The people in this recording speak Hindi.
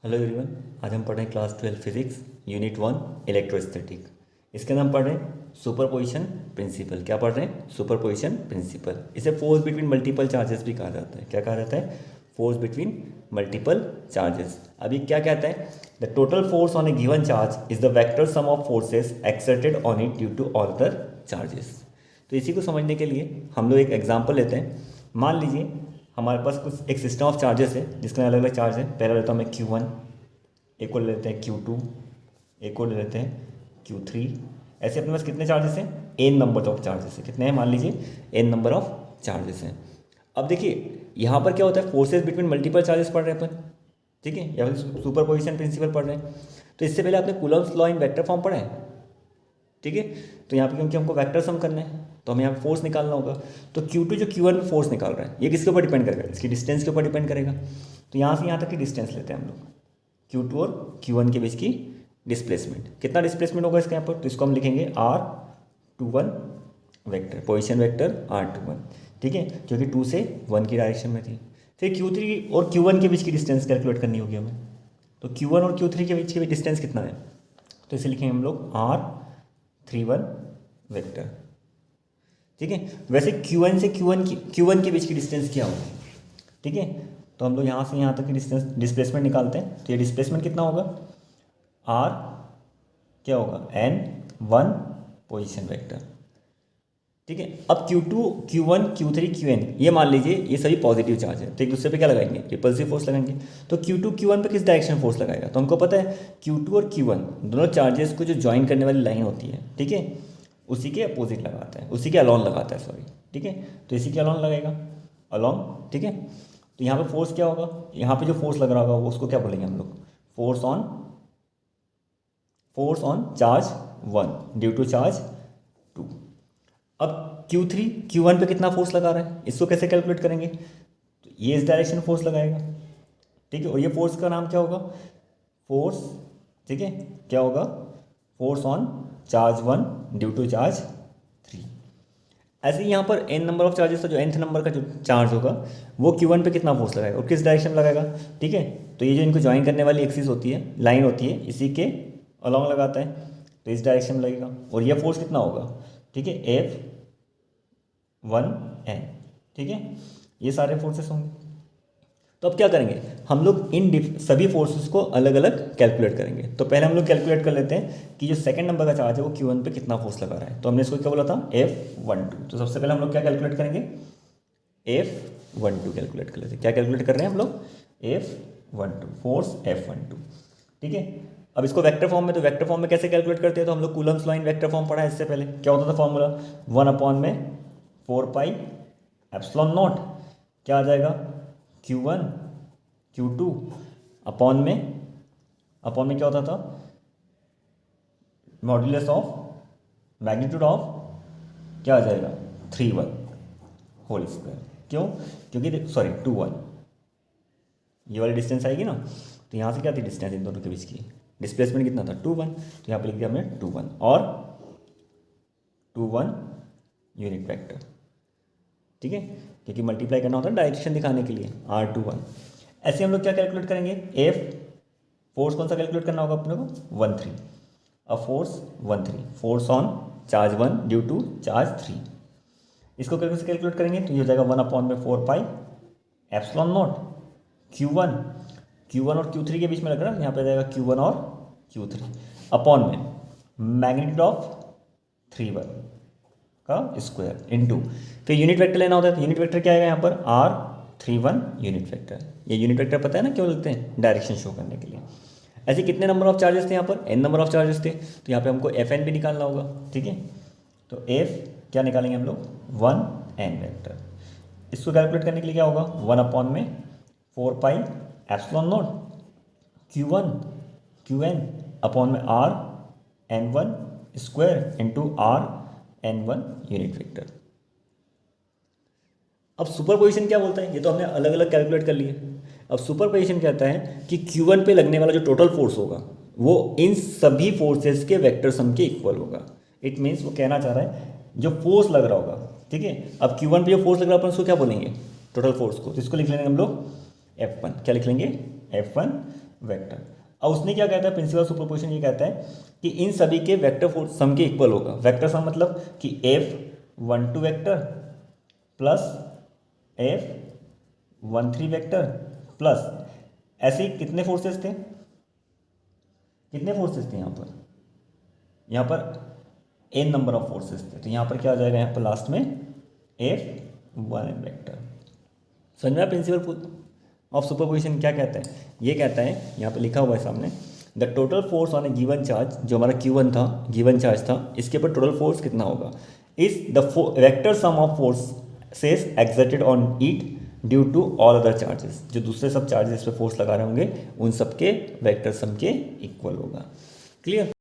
Hello everyone. आज हम पढ़ रहे हैं क्लास 12 फिजिक्स यूनिट 1 इलेक्ट्रोस्टैटिक। इसके अंदर हम पढ़ रहे हैं सुपरपोजिशन प्रिंसिपल। क्या पढ़ रहे हैं? Superposition principle. इसे फोर्स बिटवीन मल्टीपल चार्जेस भी कहा जाता है। क्या कहा जाता है? Force between multiple charges. अभी क्या कहता है? The total force on a given charge is the vector sum of forces exerted on it due to all other charges. तो इसी को समझने के लिए हम लोग एक एग्जाम्पल लेते हैं। मान लीजिए हमारे पास कुछ एक सिस्टम ऑफ चार्जेस है जिसके अलग अलग चार्ज है। पहला लेता हूँ मैं Q1, एक और ले लेते हैं Q2, एक और ले लेते हैं Q3। ऐसे अपने पास कितने चार्जेस हैं? n नंबर ऑफ चार्जेस है। कितने हैं? मान लीजिए n नंबर ऑफ चार्जेस हैं। अब देखिए यहाँ पर क्या होता है, फोर्सेस बिटवीन मल्टीपल चार्जेस पढ़ रहे हैं अपन, ठीक है, या फिर सुपरपोजिशन प्रिंसिपल पढ़ रहे हैं। तो इससे पहले आपने Coulomb's law in vector form पढ़ा है, ठीक है। तो यहाँ पे क्योंकि हमको वेक्टर सम करना है तो हमें यहाँ पे फोर्स निकालना होगा। तो Q2 जो Q1 में फोर्स निकाल रहा है ये किसके ऊपर डिपेंड करेगा? इसकी डिस्टेंस के ऊपर डिपेंड करेगा। तो यहाँ से यहाँ तक की डिस्टेंस लेते हैं हम लोग, Q2 और Q1 के बीच की डिस्प्लेसमेंट। कितना डिस्प्लेसमेंट होगा इसके यहाँ पर? तो इसको हम लिखेंगे R21 vector, position vector R21, ठीक है, क्योंकि 2 से 1 की डायरेक्शन में थी। फिर Q3 और Q1 के बीच की डिस्टेंस कैलकुलेट करनी होगी हमें। तो Q1 और Q3 के बीच की डिस्टेंस कितना है? तो इसे लिखेंगे हम लोग R31 वेक्टर, ठीक है। वैसे Q1 से Q1 के बीच की डिस्टेंस क्या होगी, ठीक है। तो हम लोग यहाँ से यहाँ तक की डिस्टेंस डिस्प्लेसमेंट निकालते हैं। तो ये डिस्प्लेसमेंट कितना होगा? R क्या होगा? N1 पोजीशन वेक्टर, ठीक है। अब Q2, Q1, Q3, Qn ये मान लीजिए ये सभी पॉजिटिव चार्ज है, तो एक दूसरे पे क्या लगाएंगे? रिपल्सिव फोर्स लगाएंगे। तो Q2 Q1 पे किस डायरेक्शन फोर्स लगाएगा? तो हमको पता है Q2 और Q1 दोनों चार्जेस को जो ज्वाइन करने वाली लाइन होती है, ठीक है, उसी के अपोजिट लगाता है, उसी के अलॉन्ग लगाता है, सॉरी, ठीक है। तो इसी के अलॉन्ग लगाएगा, अलॉन्ग, ठीक है। तो यहाँ पे फोर्स क्या होगा? यहाँ पे जो फोर्स लग रहा होगा उसको क्या बोलेंगे हम लोग? Force on charge 1 due to charge 2। अब Q3 Q1 पे कितना फोर्स लगा रहा है, इसको कैसे कैलकुलेट करेंगे? तो ये इस डायरेक्शन फोर्स लगाएगा, ठीक है। और ये फोर्स का नाम क्या होगा? फोर्स, ठीक है, क्या होगा? Force on charge 1 due to charge 3। ऐसे ही यहाँ पर n नंबर ऑफ चार्जेस, तो जो nth नंबर का जो चार्ज होगा वो Q1 पे कितना फोर्स लगाएगा और किस डायरेक्शन में लगाएगा, ठीक है। तो ये जो इनको ज्वाइन करने वाली एक्सिस होती है, लाइन होती है, इसी के अलॉन्ग लगाता है, तो इस डायरेक्शन में लगेगा। और ये फोर्स कितना होगा, ठीक है, F1n, ठीक है। ये सारे फोर्सेस होंगे। तो अब क्या करेंगे हम लोग? इन सभी फोर्सेस को अलग अलग कैलकुलेट करेंगे। तो पहले हम लोग कैलकुलेट कर लेते हैं कि जो सेकंड नंबर का चार्ज है वो Q1 पे कितना फोर्स लगा रहा है। तो हमने इसको क्या बोला था? F12। तो सबसे पहले हम लोग क्या कैलकुलेट करेंगे? F12 कैलकुलेट कर लेते हैं। क्या कैलकुलेट कर रहे हैं हम लोग? F12, फोर्स F12, ठीक है। अब इसको वेक्टर फॉर्म में, तो वेक्टर फॉर्म में कैसे कैलकुलेट करते हैं? तो हम लोग Coulomb's law in vector form पढ़ा है इससे पहले। क्या होता था फॉर्मूला? 1/4πε0। क्या आ जाएगा? Q1 Q2 अपॉन में क्या होता था? मॉड्यूलस ऑफ मैग्नीट्यूड ऑफ क्या आ जाएगा? 3/1 होल स्क्वायर। क्यों? क्योंकि सॉरी 2/1, ये वाली डिस्टेंस आएगी ना, तो यहाँ से क्या थी डिस्टेंस इन दोनों के बीच की? डिस्प्लेसमेंट कितना था? 2/1। तो यहाँ पे लिख दिया हमने 2/1 और 2/1 यूनिट वेक्टर, ठीक है, क्योंकि मल्टीप्लाई करना होता है डायरेक्शन दिखाने के लिए, R21। ऐसे हम लोग क्या कैलकुलेट करेंगे? फोर्स कौन सा कैलकुलेट करना होगा अपने को? 13। अब force on charge 1 due to charge 3, इसको कैसे कैलकुलेट करेंगे? तो ये हो जाएगा 1/4πε0 Q1 और Q3 के बीच में लग रहा है, यहाँ पे जाएगा Q1 और Q3 अपॉन में मैग्नीट्यूड ऑफ 3/1 का स्क्वायर इनटू, फिर यूनिट वेक्टर लेना होता है। तो यूनिट वेक्टर क्या आएगा यहाँ पर? R31 unit vector. ये यूनिट वेक्टर पता है ना क्यों लगते हैं? डायरेक्शन शो करने के लिए। ऐसे कितने नंबर ऑफ चार्जेस थे यहाँ पर? n नंबर ऑफ चार्जेस थे, तो यहाँ पे हमको Fn भी निकालना होगा, ठीक है। तो F क्या निकालेंगे हम लोग? 1n vector. इसको कैलकुलेट करने के लिए क्या होगा? 1/4πε0 Qn अपॉन में Rn1 square into Rn1 unit vector. अब सुपरपोजिशन क्या बोलता है? ये तो हमने अलग अलग कैलकुलेट कर लिए। अब सुपरपोजिशन कहता है कि Q1 पे लगने वाला जो टोटल फोर्स होगा वो इन सभी फोर्सेस के वेक्टर सम के इक्वल होगा। इट मीन्स वो कहना चाह रहा है जो फोर्स लग रहा होगा, ठीक है। अब Q1 पे जो फोर्स लग रहा है अपन उसको क्या बोलेंगे? टोटल फोर्स को। तो इसको लिख लेंगे हम लोग F1। क्या लिख लेंगे? F1 vector. अब उसने क्या कहता है, प्रिंसिपल सुपरपोजिशन ये कहता है कि इन सभी के वेक्टर फोर्स सम के इक्वल होगा। वेक्टर सम मतलब कि F12 vector plus F13 vector plus ऐसे ही कितने फोर्सेस थे, यहाँ पर n नंबर ऑफ फोर्सेस थे, तो यहाँ पर क्या आ जाएगा, यहाँ पर लास्ट में F1 वेक्टर। समझ में प्रिंसिपल ऑफ सुपरपोजिशन क्या कहता है, ये कहता है यहाँ पे लिखा हुआ है सामने, the total force on a given charge, जो हमारा Q1 था, गिवन चार्ज था, इसके ऊपर टोटल फोर्स कितना होगा, is the vector sum of forces exerted on it due to all other charges. जो दूसरे सब चार्जेस पे फोर्स लगा रहे होंगे उन सब के वेक्टर सम के इक्वल होगा। क्लियर।